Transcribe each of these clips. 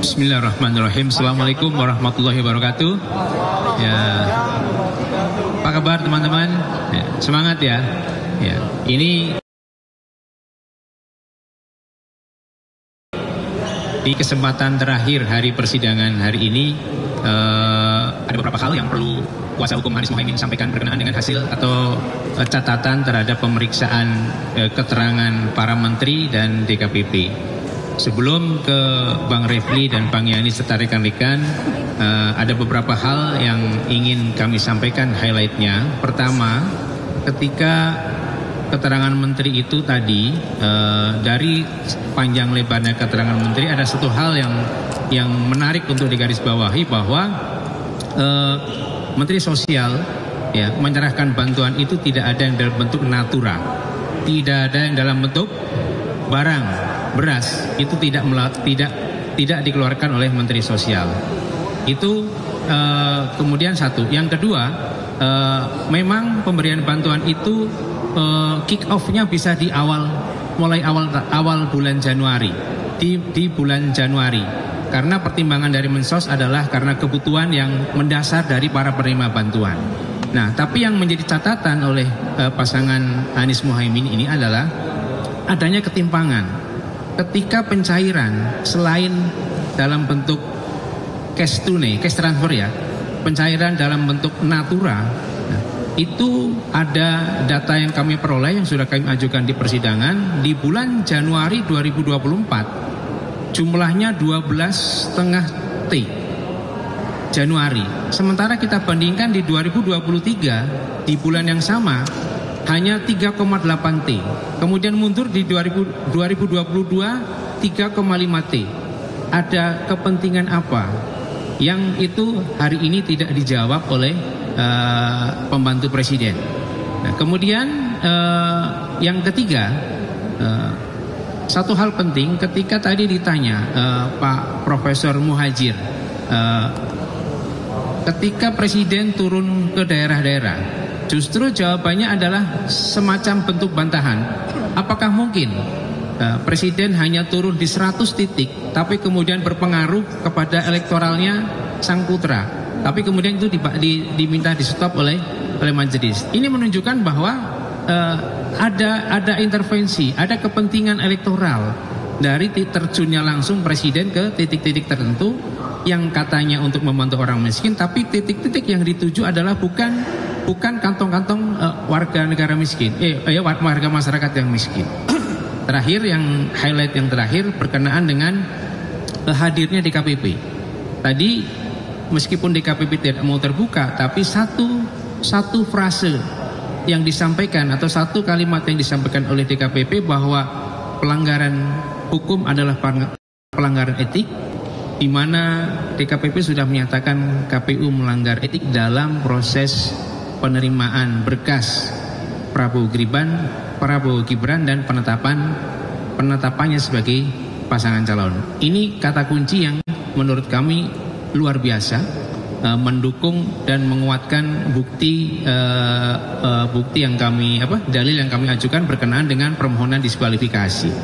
Bismillahirrahmanirrahim. Assalamualaikum warahmatullahi wabarakatuh. Ya, apa kabar teman-teman? Ya, semangat ya. Ya, ini di kesempatan terakhir hari persidangan hari ini ada beberapa hal yang perlu kuasa hukum Anies Mohaimin sampaikan berkenaan dengan hasil atau catatan terhadap pemeriksaan keterangan para menteri dan DKPP. Sebelum ke Bang Refli dan Bang Yani serta rekan-rekan, ada beberapa hal yang ingin kami sampaikan highlightnya. Pertama, ketika keterangan menteri itu tadi, dari panjang lebarnya keterangan menteri ada satu hal yang menarik untuk digarisbawahi, bahwa Menteri Sosial ya menyerahkan bantuan itu tidak ada yang dalam bentuk natura, tidak ada yang dalam bentuk barang beras, itu tidak dikeluarkan oleh Menteri Sosial. Itu kemudian satu. Yang kedua, memang pemberian bantuan itu kick off-nya bisa di mulai awal bulan Januari, di bulan Januari, karena pertimbangan dari Mensos adalah karena kebutuhan yang mendasar dari para penerima bantuan. Nah, tapi yang menjadi catatan oleh pasangan Anies Mohaimin ini adalah adanya ketimpangan ketika pencairan selain dalam bentuk cash tunai, cash transfer ya, pencairan dalam bentuk natura. Itu ada data yang kami peroleh yang sudah kami ajukan di persidangan. Di bulan Januari 2024 jumlahnya 12,5 T Januari. Sementara kita bandingkan di 2023 di bulan yang sama hanya 3,8 T. Kemudian mundur di 2022 3,5 T. Ada kepentingan apa yang itu hari ini tidak dijawab oleh pembantu presiden. Nah, kemudian yang ketiga, satu hal penting ketika tadi ditanya Pak Profesor Muhajir, ketika presiden turun ke daerah-daerah, justru jawabannya adalah semacam bentuk bantahan. Apakah mungkin presiden hanya turun di 100 titik tapi kemudian berpengaruh kepada elektoralnya sang putra, tapi kemudian itu diminta di stop oleh majelis. Ini menunjukkan bahwa ada intervensi, ada kepentingan elektoral dari terjunnya langsung presiden ke titik-titik tertentu yang katanya untuk membantu orang miskin, tapi titik-titik yang dituju adalah bukan kantong-kantong warga negara miskin, warga masyarakat yang miskin. Terakhir, yang highlight yang terakhir berkenaan dengan hadirnya DKPP. Tadi meskipun DKPP tidak mau terbuka, tapi satu frase yang disampaikan atau satu kalimat yang disampaikan oleh DKPP bahwa pelanggaran hukum adalah pelanggaran etik, di mana DKPP sudah menyatakan KPU melanggar etik dalam proses penerimaan berkas Prabowo Gibran dan penetapannya sebagai pasangan calon. Ini kata kunci yang menurut kami luar biasa, mendukung dan menguatkan bukti yang dalil yang kami ajukan berkenaan dengan permohonan diskualifikasi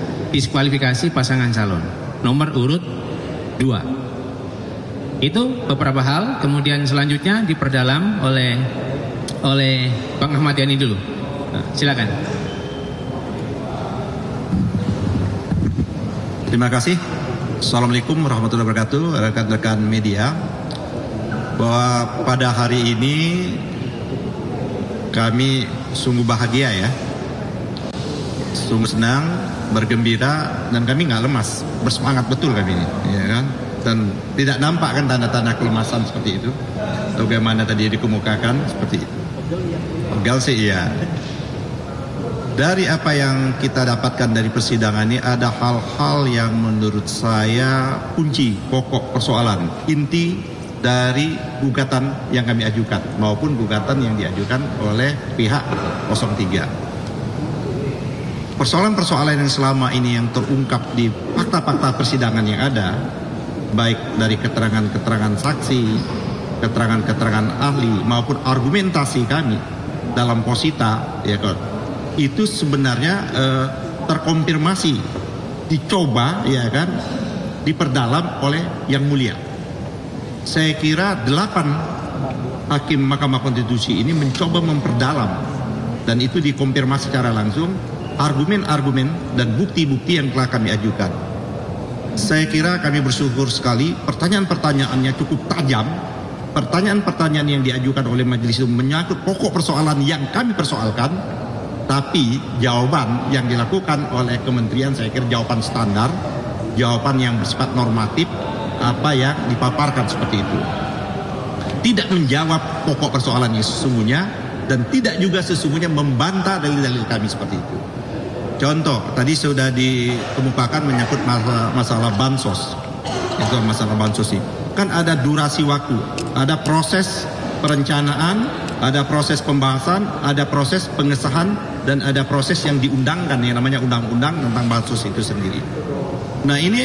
pasangan calon nomor urut 2. Itu beberapa hal. Kemudian selanjutnya diperdalam oleh Bang Ahmad Yani dulu. Silakan. Terima kasih. Assalamualaikum warahmatullahi wabarakatuh, rekan-rekan media. Bahwa pada hari ini kami sungguh bahagia ya, sungguh senang, bergembira, dan kami nggak lemas, bersemangat betul kami ini, ya kan? Dan tidak nampak kan tanda-tanda kelemasan seperti itu. Bagaimana tadi dikemukakan seperti itu. Pegal sih ya. Dari apa yang kita dapatkan dari persidangan ini, ada hal-hal yang menurut saya kunci, pokok persoalan, inti dari gugatan yang kami ajukan maupun gugatan yang diajukan oleh pihak 03. Persoalan-persoalan yang selama ini yang terungkap di fakta-fakta persidangan yang ada, baik dari keterangan-keterangan saksi, keterangan-keterangan ahli maupun argumentasi kami dalam posita, ya kan, itu sebenarnya terkonfirmasi, dicoba ya kan, diperdalam oleh Yang Mulia. Saya kira 8 hakim Mahkamah Konstitusi ini mencoba memperdalam, dan itu dikonfirmasi secara langsung argumen-argumen dan bukti-bukti yang telah kami ajukan. Saya kira kami bersyukur sekali, pertanyaan-pertanyaannya cukup tajam. Pertanyaan-pertanyaan yang diajukan oleh majelis itu menyangkut pokok persoalan yang kami persoalkan, tapi jawaban yang dilakukan oleh kementerian saya kira jawaban standar, jawaban yang bersifat normatif, apa yang dipaparkan seperti itu. Tidak menjawab pokok persoalan yang sesungguhnya, dan tidak juga sesungguhnya membantah dalil-dalil kami seperti itu. Contoh, tadi sudah dikemukakan menyangkut masalah bansos. Itu masalah bansos ini. Kan ada durasi waktu, ada proses perencanaan, ada proses pembahasan, ada proses pengesahan, dan ada proses yang diundangkan yang namanya undang-undang tentang bansos itu sendiri. Nah, ini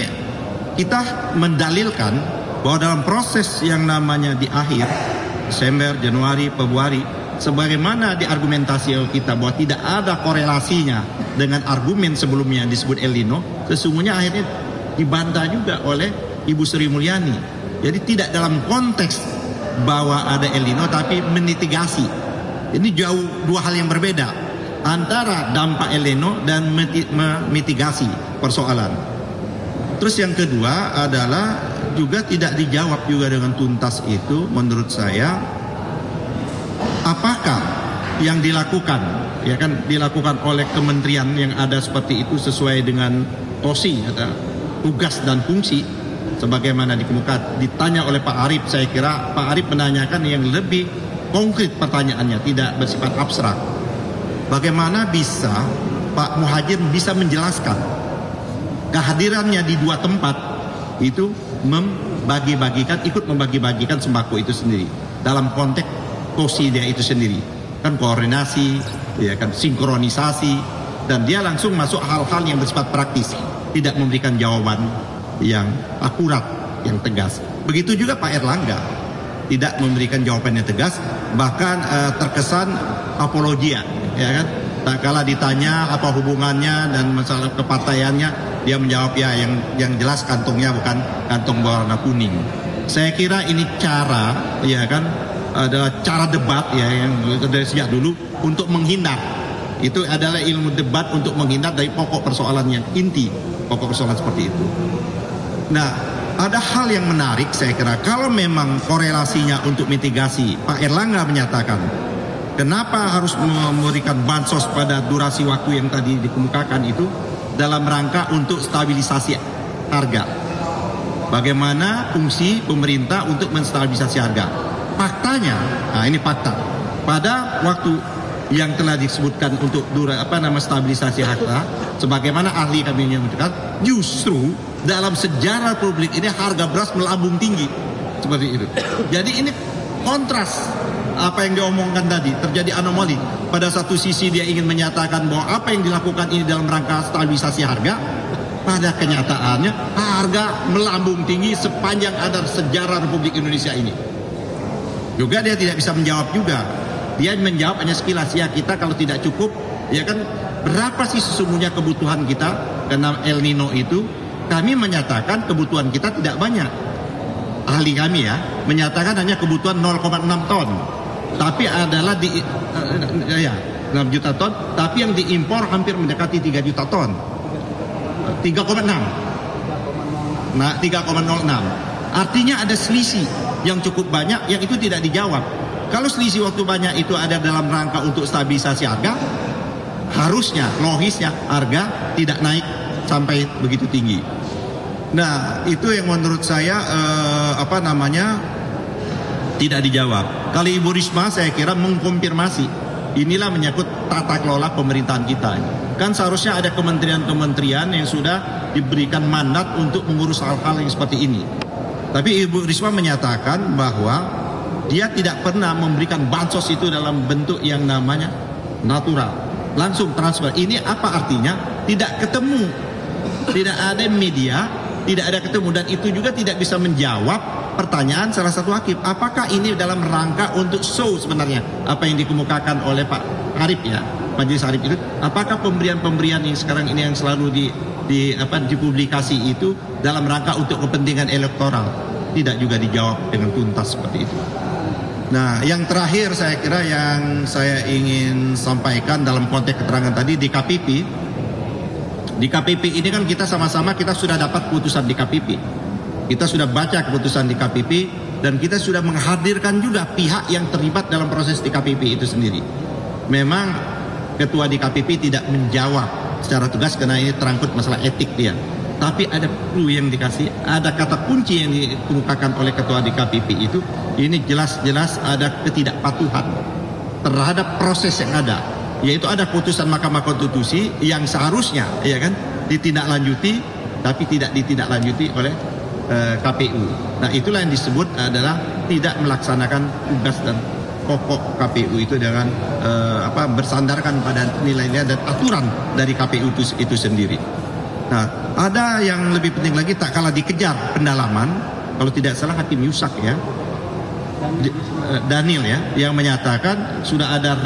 kita mendalilkan bahwa dalam proses yang namanya di akhir Desember, Januari, Februari, sebagaimana diargumentasi oleh kita bahwa tidak ada korelasinya dengan argumen sebelumnya yang disebut El Nino, sesungguhnya akhirnya dibantah juga oleh Ibu Sri Mulyani. Jadi tidak dalam konteks bahwa ada El Nino, tapi memitigasi. Ini jauh dua hal yang berbeda antara dampak El Nino dan memitigasi persoalan. Terus yang kedua adalah juga tidak dijawab juga dengan tuntas itu menurut saya, apakah yang dilakukan, ya kan, dilakukan oleh kementerian yang ada seperti itu sesuai dengan TOSI, tugas dan fungsi, sebagaimana dikemukakan. Ditanya oleh Pak Arief, saya kira Pak Arief menanyakan yang lebih konkret pertanyaannya, tidak bersifat abstrak. Bagaimana bisa Pak Muhajir bisa menjelaskan kehadirannya di dua tempat itu ikut membagi-bagikan sembako itu sendiri dalam konteks TOSI dia itu sendiri, kan koordinasi, ya kan, sinkronisasi, dan dia langsung masuk hal-hal yang bersifat praktis, tidak memberikan jawaban yang akurat, yang tegas. Begitu juga Pak Erlangga, tidak memberikan jawaban yang tegas, bahkan terkesan apologia, ya kan. Tak kala ditanya apa hubungannya dan masalah kepartaiannya, dia menjawab ya yang jelas kantongnya bukan kantong berwarna kuning. Saya kira ini cara, ya kan, adalah cara debat ya yang dari sejak dulu untuk menghindar. Itu adalah ilmu debat untuk menghindar dari pokok persoalan yang inti, pokok persoalan seperti itu. Nah, ada hal yang menarik saya kira, kalau memang korelasinya untuk mitigasi, Pak Erlangga menyatakan kenapa harus memberikan bansos pada durasi waktu yang tadi dikemukakan itu dalam rangka untuk stabilisasi harga. Bagaimana fungsi pemerintah untuk menstabilisasi harga? Faktanya, nah ini fakta, pada waktu yang telah disebutkan untuk stabilisasi harga, sebagaimana ahli kami menyebutkan, justru dalam sejarah publik ini harga beras melambung tinggi seperti itu. Jadi ini kontras apa yang diomongkan tadi, terjadi anomali. Pada satu sisi dia ingin menyatakan bahwa apa yang dilakukan ini dalam rangka stabilisasi harga, pada kenyataannya harga melambung tinggi sepanjang ada sejarah Republik Indonesia ini. Juga dia tidak bisa menjawab juga. Dia menjawab hanya sekilas, ya kita kalau tidak cukup, ya kan, berapa sih sesungguhnya kebutuhan kita karena El Nino itu. Kami menyatakan kebutuhan kita tidak banyak. Ahli kami ya menyatakan hanya kebutuhan 0,6 ton. Tapi adalah 6 juta ton, tapi yang diimpor hampir mendekati 3 juta ton. 3,6. Nah, 3,06. Artinya ada selisih yang cukup banyak yang itu tidak dijawab. Kalau selisih waktu banyak itu ada dalam rangka untuk stabilisasi harga, harusnya, logisnya harga tidak naik sampai begitu tinggi. Nah, itu yang menurut saya tidak dijawab. Kali Ibu Risma saya kira mengkonfirmasi. Inilah menyangkut tata kelola pemerintahan kita. Kan seharusnya ada kementerian-kementerian yang sudah diberikan mandat untuk mengurus hal-hal yang seperti ini. Tapi Ibu Risma menyatakan bahwa dia tidak pernah memberikan bansos itu dalam bentuk yang namanya natural, langsung transfer. Ini apa artinya? Tidak ketemu, tidak ada media, tidak ada ketemu, dan itu juga tidak bisa menjawab pertanyaan salah satu hakim. Apakah ini dalam rangka untuk show sebenarnya apa yang dikemukakan oleh Pak Arief ya? Majelis Harib itu, apakah pemberian-pemberian yang sekarang ini yang selalu dipublikasi itu dalam rangka untuk kepentingan elektoral? Tidak juga dijawab dengan tuntas seperti itu. Nah, yang terakhir saya kira yang saya ingin sampaikan dalam konteks keterangan tadi di KPP. Di KPP ini kan kita sama-sama kita sudah dapat putusan di KPP. Kita sudah baca keputusan di KPP dan kita sudah menghadirkan juga pihak yang terlibat dalam proses di KPP itu sendiri. Memang ketua di KPP tidak menjawab secara tegas karena ini terangkut masalah etik dia. Tapi ada clue yang dikasih, ada kata kunci yang dikemukakan oleh ketua di KPP itu. Ini jelas-jelas ada ketidakpatuhan terhadap proses yang ada, yaitu ada putusan Mahkamah Konstitusi yang seharusnya, ya kan, ditindaklanjuti, tapi tidak ditindaklanjuti oleh KPU. Nah, itulah yang disebut adalah tidak melaksanakan tugas dan pokok KPU itu dengan bersandarkan pada nilai-nilai dan aturan dari KPU itu sendiri. Nah, ada yang lebih penting lagi, tak kalah dikejar pendalaman, kalau tidak salah Hakim Yusak ya, Daniel ya, yang menyatakan sudah ada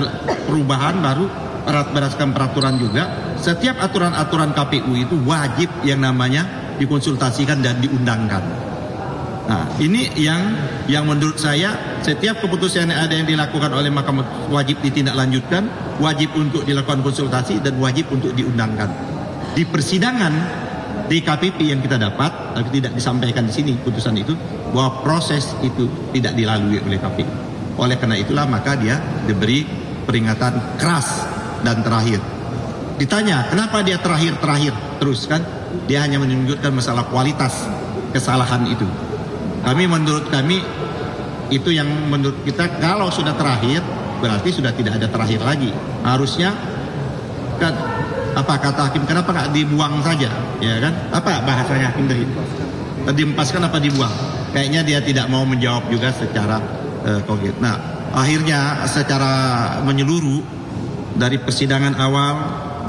perubahan baru berdasarkan peraturan juga. Setiap aturan-aturan KPU itu wajib yang namanya dikonsultasikan dan diundangkan. Nah, ini yang menurut saya setiap keputusan yang ada yang dilakukan oleh Mahkamah wajib ditindaklanjutkan, wajib untuk dilakukan konsultasi dan wajib untuk diundangkan. Di persidangan di KPP yang kita dapat, tapi tidak disampaikan di sini putusan itu, bahwa proses itu tidak dilalui oleh KPU. Oleh karena itulah maka dia diberi peringatan keras dan terakhir. Ditanya kenapa dia terakhir terus kan? Dia hanya menunjukkan masalah kualitas kesalahan itu. Menurut kami itu yang menurut kita kalau sudah terakhir berarti sudah tidak ada terakhir lagi. Harusnya kan, apa kata hakim, kenapa nggak dibuang saja, ya kan? Apa bahasanya hakim tadi? Diempaskan apa dibuang? Kayaknya dia tidak mau menjawab juga secara konkret. Nah, akhirnya secara menyeluruh dari persidangan awal,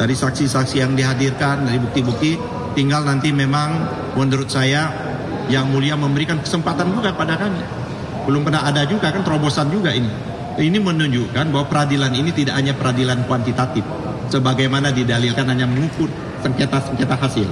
dari saksi-saksi yang dihadirkan, dari bukti-bukti, tinggal nanti memang menurut saya Yang Mulia memberikan kesempatan juga pada kami. Belum pernah ada juga kan terobosan juga ini. Ini menunjukkan bahwa peradilan ini tidak hanya peradilan kuantitatif, sebagaimana didalilkan hanya mengukur sengketa-sengketa hasil.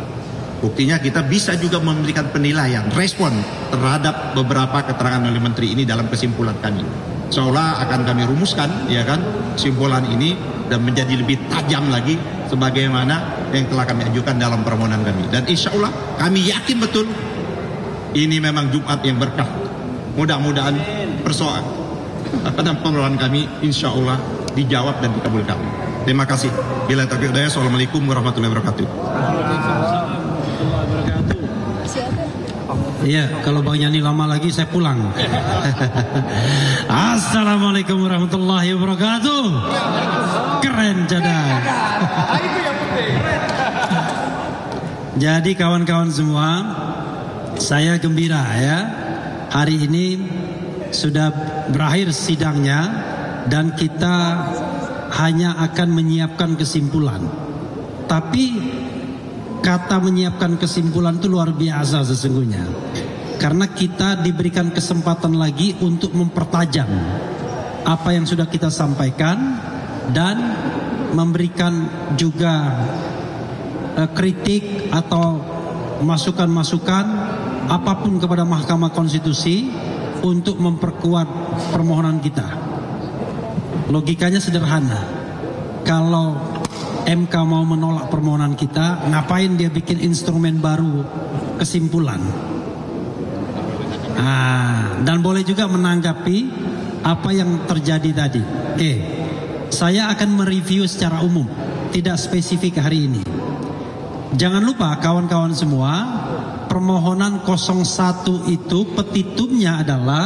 Buktinya kita bisa juga memberikan penilaian, respon terhadap beberapa keterangan oleh Menteri ini dalam kesimpulan kami. Seolah akan kami rumuskan, ya kan, kesimpulan ini dan menjadi lebih tajam lagi sebagaimana yang telah kami ajukan dalam permohonan kami. Dan insya Allah kami yakin betul ini memang Jumat yang berkah. Mudah-mudahan persoalan permohonan kami insya Allah dijawab dan dikabulkan. Terima kasih. Bila taufiq hidayah. Assalamualaikum warahmatullahi wabarakatuh. Iya, kalau Bang Yani lama lagi saya pulang. Assalamualaikum warahmatullahi wabarakatuh. Keren cadang. Jadi kawan-kawan semua, saya gembira ya. Hari ini sudah berakhir sidangnya dan kita hanya akan menyiapkan kesimpulan. Tapi kata menyiapkan kesimpulan itu luar biasa sesungguhnya. Karena kita diberikan kesempatan lagi untuk mempertajam apa yang sudah kita sampaikan dan memberikan juga kritik atau masukan-masukan apapun kepada Mahkamah Konstitusi untuk memperkuat permohonan kita. Logikanya sederhana. Kalau MK mau menolak permohonan kita, ngapain dia bikin instrumen baru kesimpulan? Dan boleh juga menanggapi apa yang terjadi tadi. Saya akan mereview secara umum, tidak spesifik hari ini. Jangan lupa kawan-kawan semua, permohonan 01 itu petitumnya adalah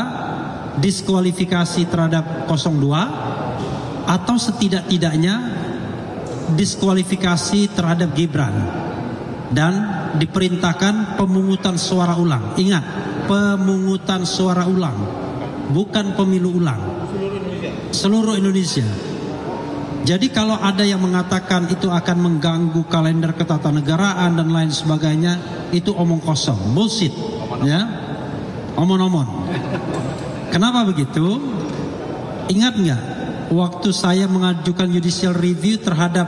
diskualifikasi terhadap 02 atau setidak-tidaknya diskualifikasi terhadap Gibran dan diperintahkan pemungutan suara ulang. Ingat, pemungutan suara ulang, bukan pemilu ulang. Seluruh Indonesia. Jadi kalau ada yang mengatakan itu akan mengganggu kalender ketatanegaraan dan lain sebagainya, itu omong kosong, bullshit, ya, omon-omon. Kenapa begitu? Ingat nggak? waktu saya mengajukan judicial review terhadap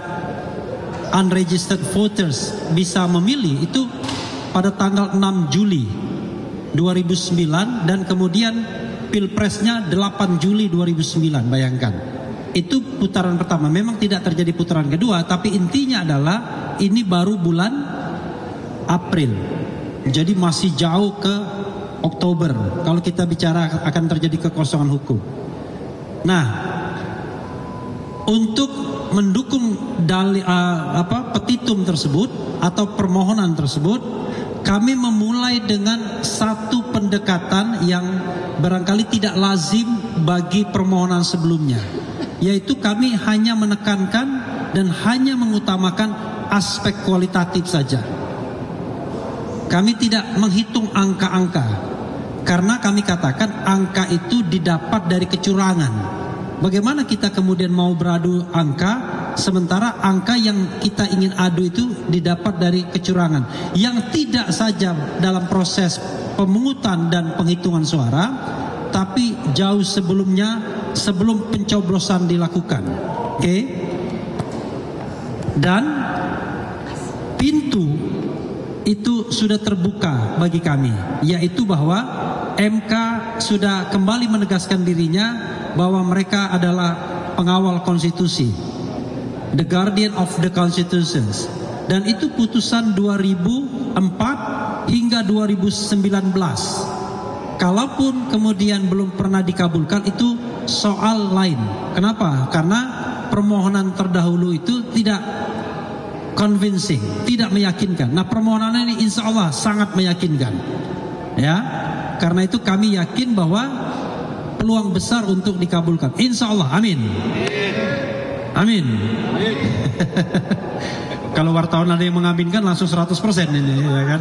unregistered voters bisa memilih itu pada tanggal 6 Juli 2009 dan kemudian pilpresnya 8 Juli 2009. Bayangkan, itu putaran pertama. Memang tidak terjadi putaran kedua, tapi intinya adalah ini baru bulan April, jadi masih jauh ke Oktober kalau kita bicara akan terjadi kekosongan hukum. Nah, untuk mendukung petitum tersebut atau permohonan tersebut, kami memulai dengan satu pendekatan yang barangkali tidak lazim bagi permohonan sebelumnya, yaitu kami hanya menekankan dan hanya mengutamakan aspek kualitatif saja. Kami tidak menghitung angka-angka, karena kami katakan angka itu didapat dari kecurangan. Bagaimana kita kemudian mau beradu angka sementara angka yang kita ingin adu itu didapat dari kecurangan yang tidak saja dalam proses pemungutan dan penghitungan suara, tapi jauh sebelumnya, sebelum pencoblosan dilakukan. Oke? Dan pintu itu sudah terbuka bagi kami, yaitu bahwa MK sudah kembali menegaskan dirinya bahwa mereka adalah pengawal konstitusi, the guardian of the constitutions, dan itu putusan 2004 hingga 2019. Kalaupun kemudian belum pernah dikabulkan, itu soal lain. Kenapa? Karena permohonan terdahulu itu tidak convincing, tidak meyakinkan. Nah, permohonan ini insya Allah sangat meyakinkan, ya. Karena itu kami yakin bahwa peluang besar untuk dikabulkan, insya Allah. Amin. Amin. Kalau wartawan ada yang mengaminkan langsung 100% ini, ya kan?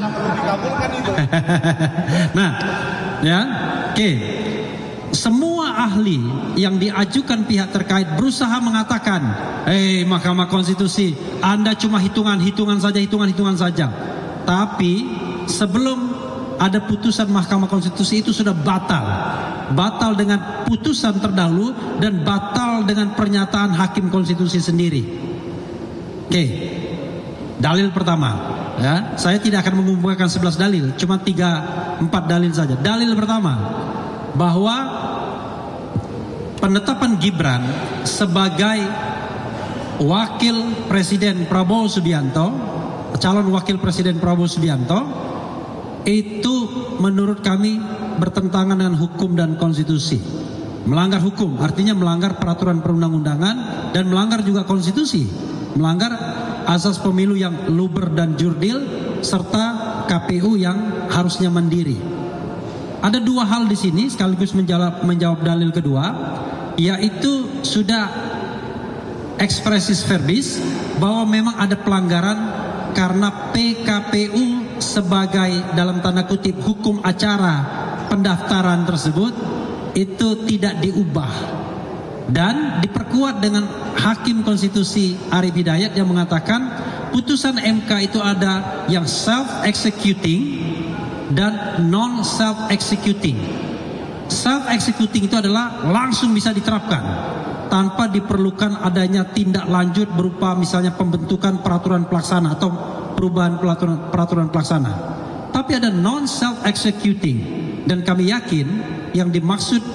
Nah, ya, oke. Semua ahli yang diajukan pihak terkait berusaha mengatakan, Mahkamah Konstitusi, Anda cuma hitungan-hitungan saja. Tapi sebelum ada putusan Mahkamah Konstitusi itu sudah batal dengan putusan terdahulu dan batal dengan pernyataan Hakim Konstitusi sendiri. Oke, dalil pertama, ya, saya tidak akan mengumpulkan 11 dalil, cuma 3-4 dalil saja. Dalil pertama, bahwa penetapan Gibran sebagai wakil Presiden Prabowo Subianto, calon wakil Presiden Prabowo Subianto, itu menurut kami bertentangan dengan hukum dan konstitusi. Melanggar hukum artinya melanggar peraturan perundang-undangan dan melanggar juga konstitusi, melanggar asas pemilu yang luber dan jurdil serta KPU yang harusnya mandiri. Ada dua hal di sini sekaligus menjawab dalil kedua, yaitu sudah expressis verbis bahwa memang ada pelanggaran karena PKPU sebagai dalam tanda kutip hukum acara pendaftaran tersebut itu tidak diubah dan diperkuat dengan Hakim Konstitusi Arief Hidayat yang mengatakan putusan MK itu ada yang self-executing dan non-self-executing. Self-executing itu adalah langsung bisa diterapkan tanpa diperlukan adanya tindak lanjut berupa misalnya pembentukan peraturan pelaksana atau perubahan peraturan pelaksana. Tapi ada non-self-executing, dan kami yakin yang dimaksud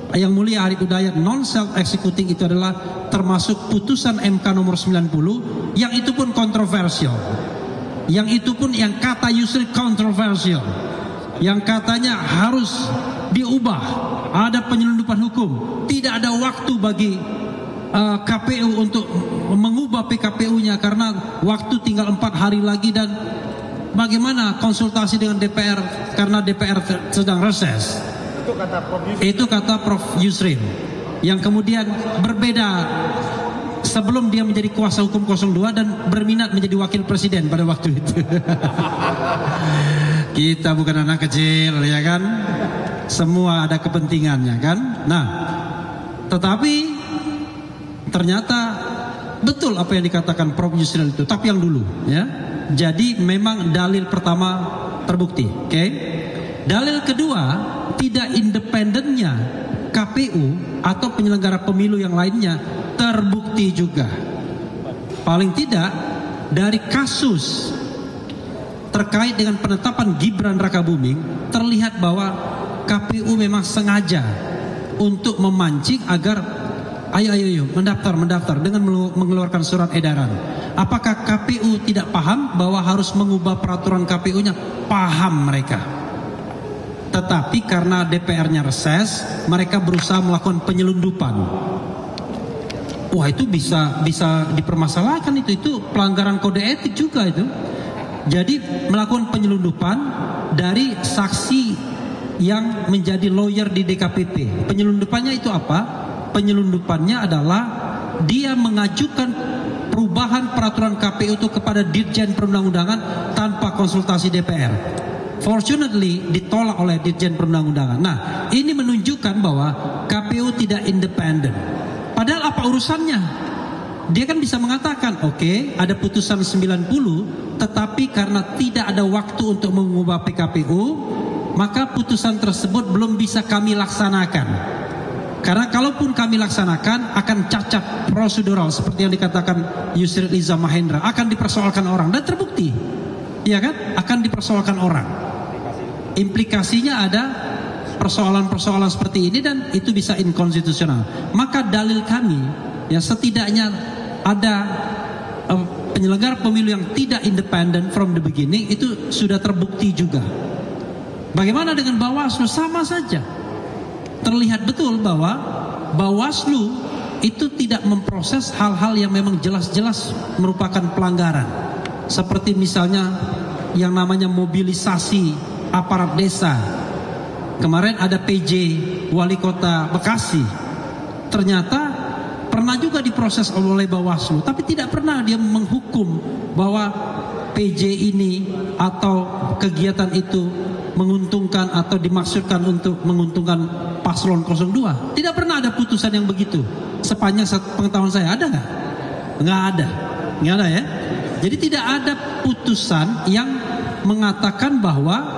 Yang Mulia Arief Hidayat non-self-executing itu adalah termasuk putusan MK nomor 90 yang itu pun kontroversial, yang itu pun yang kata Yusril kontroversial, yang katanya harus diubah, ada penyelundupan hukum, tidak ada waktu bagi KPU untuk mengubah PKPU-nya karena waktu tinggal 4 hari lagi, dan bagaimana konsultasi dengan DPR karena DPR sedang reses. Itu kata Prof Yusril yang kemudian berbeda sebelum dia menjadi kuasa hukum 02 dan berminat menjadi wakil presiden pada waktu itu. Kita bukan anak kecil, ya kan? Semua ada kepentingannya, kan? Nah, tetapi ternyata betul apa yang dikatakan Prof Yusril itu, tapi yang dulu, ya. Jadi memang dalil pertama terbukti, oke? Dalil kedua, tidak independennya KPU atau penyelenggara pemilu yang lainnya terbukti juga. Paling tidak dari kasus terkait dengan penetapan Gibran Rakabuming terlihat bahwa KPU memang sengaja untuk memancing agar ayo mendaftar dengan mengeluarkan surat edaran. Apakah KPU tidak paham bahwa harus mengubah peraturan KPU-nya? Paham mereka. Tetapi karena DPR-nya reses, mereka berusaha melakukan penyelundupan. Wah, itu bisa dipermasalahkan, itu pelanggaran kode etik juga itu. Jadi melakukan penyelundupan dari saksi yang menjadi lawyer di DKPP. Penyelundupannya itu apa? Penyelundupannya adalah dia mengajukan perubahan peraturan KPU itu kepada Dirjen Perundang-undangan tanpa konsultasi DPR. Fortunately ditolak oleh Dirjen Perundang-undangan. Nah, ini menunjukkan bahwa KPU tidak independen. Padahal apa urusannya? Dia kan bisa mengatakan, oke, ada putusan 90, tetapi karena tidak ada waktu untuk mengubah PKPU, maka putusan tersebut belum bisa kami laksanakan. Karena kalaupun kami laksanakan akan cacat prosedural seperti yang dikatakan Yusril Iza Mahendra, akan dipersoalkan orang, dan terbukti, ya kan? Akan dipersoalkan orang. Implikasinya ada persoalan-persoalan seperti ini dan itu bisa inkonstitusional. Maka dalil kami, ya setidaknya ada penyelenggara pemilu yang tidak independen from the beginning, itu sudah terbukti juga. Bagaimana dengan Bawaslu? Sama saja. Terlihat betul bahwa Bawaslu itu tidak memproses hal-hal yang memang jelas-jelas merupakan pelanggaran. Seperti misalnya yang namanya mobilisasi aparat desa. Kemarin ada PJ Wali Kota Bekasi. Ternyata pernah juga diproses oleh Bawaslu, tapi tidak pernah dia menghukum bahwa PJ ini atau kegiatan itu menguntungkan atau dimaksudkan untuk menguntungkan paslon 02. Tidak pernah ada putusan yang begitu. Sepanjang pengetahuan saya, ada nggak? Nggak ada ya. Jadi tidak ada putusan yang mengatakan bahwa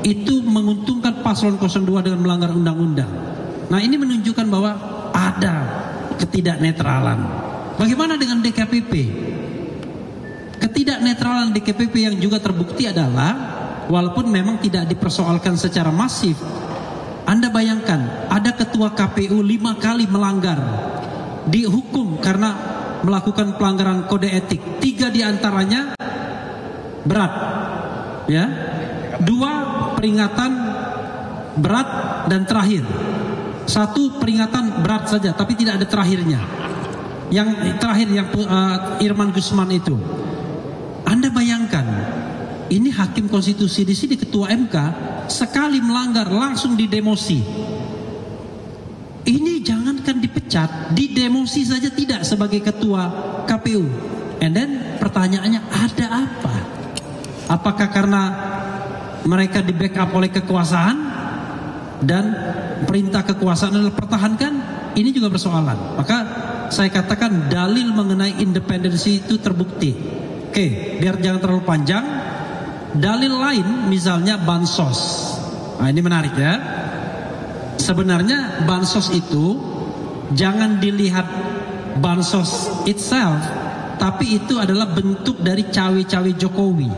itu menguntungkan paslon 02 dengan melanggar undang-undang. Nah, ini menunjukkan bahwa ada ketidaknetralan. Bagaimana dengan DKPP? Ketidaknetralan DKPP yang juga terbukti adalah walaupun memang tidak dipersoalkan secara masif, Anda bayangkan ada ketua KPU 5 kali melanggar, dihukum karena melakukan pelanggaran kode etik. 3 diantaranya berat, ya, 2 peringatan berat dan terakhir, 1 peringatan berat saja tapi tidak ada terakhirnya. Yang terakhir yang Irman Gusman itu, Anda bayangkan, ini hakim konstitusi di sini, ketua MK, sekali melanggar langsung didemosi. Ini jangankan dipecat, didemosi saja tidak sebagai ketua KPU. And then pertanyaannya, ada apa? Apakah karena mereka di backup oleh kekuasaan dan perintah kekuasaan adalah pertahankan? Ini juga persoalan. Maka saya katakan dalil mengenai independensi itu terbukti. Oke, biar jangan terlalu panjang. Dalil lain misalnya bansos. Nah, ini menarik ya. Sebenarnya bansos itu jangan dilihat bansos itself, tapi itu adalah bentuk dari cawe-cawe Jokowi.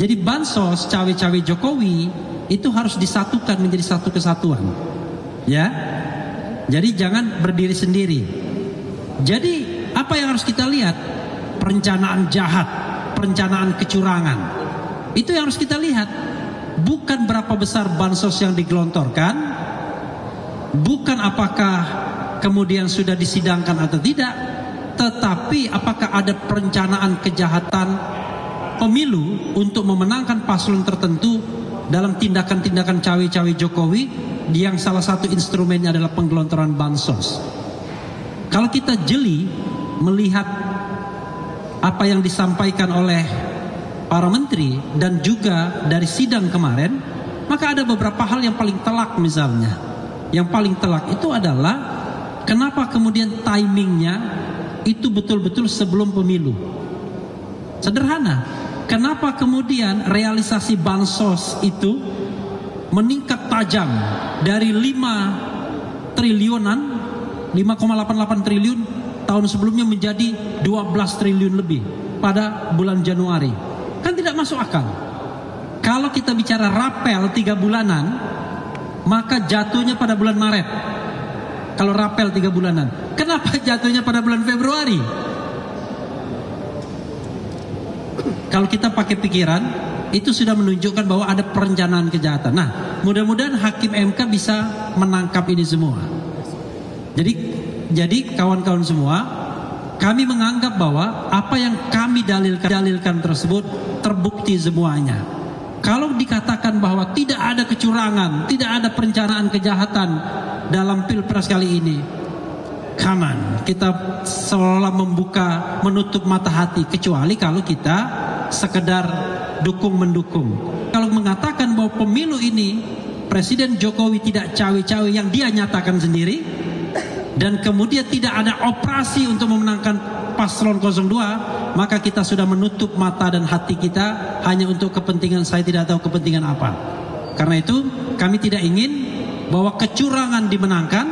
Jadi bansos, cawe-cawe Jokowi itu harus disatukan menjadi satu kesatuan. Ya. Jadi jangan berdiri sendiri. Jadi apa yang harus kita lihat? Perencanaan jahat, perencanaan kecurangan. Itu yang harus kita lihat. Bukan berapa besar bansos yang digelontorkan, bukan apakah kemudian sudah disidangkan atau tidak, tetapi apakah ada perencanaan kejahatan pemilu untuk memenangkan paslon tertentu dalam tindakan-tindakan cawe-cawe Jokowi yang salah satu instrumennya adalah penggelontoran bansos. Kalau kita jeli melihat apa yang disampaikan oleh para menteri dan juga dari sidang kemarin, maka ada beberapa hal yang paling telak misalnya. Yang paling telak itu adalah kenapa kemudian timingnya itu betul-betul sebelum pemilu. Sederhana, kenapa kemudian realisasi bansos itu meningkat tajam dari 5 triliunan, 5,88 triliun tahun sebelumnya menjadi 12 triliun lebih pada bulan Januari. Kan tidak masuk akal. Kalau kita bicara rapel 3 bulanan, maka jatuhnya pada bulan Maret. Kalau rapel 3 bulanan, kenapa jatuhnya pada bulan Februari? Kalau kita pakai pikiran, itu sudah menunjukkan bahwa ada perencanaan kejahatan. Nah, mudah-mudahan hakim MK bisa menangkap ini semua. Jadi kawan-kawan semua, kami menganggap bahwa apa yang kami dalilkan tersebut terbukti semuanya. Kalau dikatakan bahwa tidak ada kecurangan, tidak ada perencanaan kejahatan dalam Pilpres kali ini, come on, kita seolah menutup mata hati, kecuali kalau kita sekedar dukung-mendukung. Kalau mengatakan bahwa pemilu ini Presiden Jokowi tidak cawe-cawe yang dia nyatakan sendiri, dan kemudian tidak ada operasi untuk memenangkan paslon 02, maka kita sudah menutup mata dan hati kita hanya untuk kepentingan saya tidak tahu kepentingan apa. Karena itu kami tidak ingin bahwa kecurangan dimenangkan,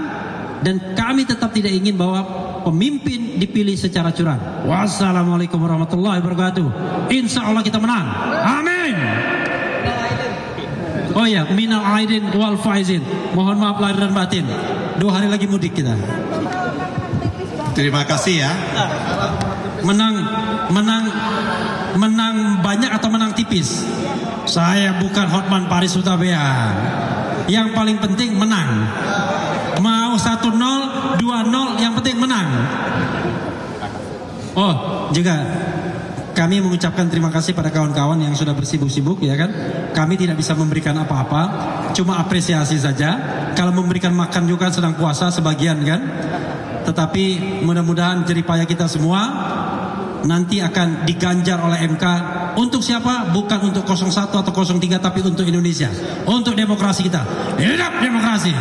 dan kami tetap tidak ingin bahwa pemimpin dipilih secara curang. Wassalamualaikum warahmatullahi wabarakatuh. Insya Allah kita menang. Amin. Oh ya, minal aidin wal faizin. Mohon maaf lahir dan batin. 2 hari lagi mudik kita. Terima kasih ya. Menang banyak atau menang tipis? Saya bukan Hotman Paris Hutapea. Yang paling penting menang. Mau 1-0, 2-0, yang penting menang. Oh, juga kami mengucapkan terima kasih pada kawan-kawan yang sudah bersibuk-sibuk, ya kan. Kami tidak bisa memberikan apa-apa, cuma apresiasi saja. Kalau memberikan makan juga sedang puasa sebagian kan. Tetapi mudah-mudahan jeripaya kita semua nanti akan diganjar oleh MK. Untuk siapa? Bukan untuk 01 atau 03, tapi untuk Indonesia, untuk demokrasi kita. Hidup demokrasi.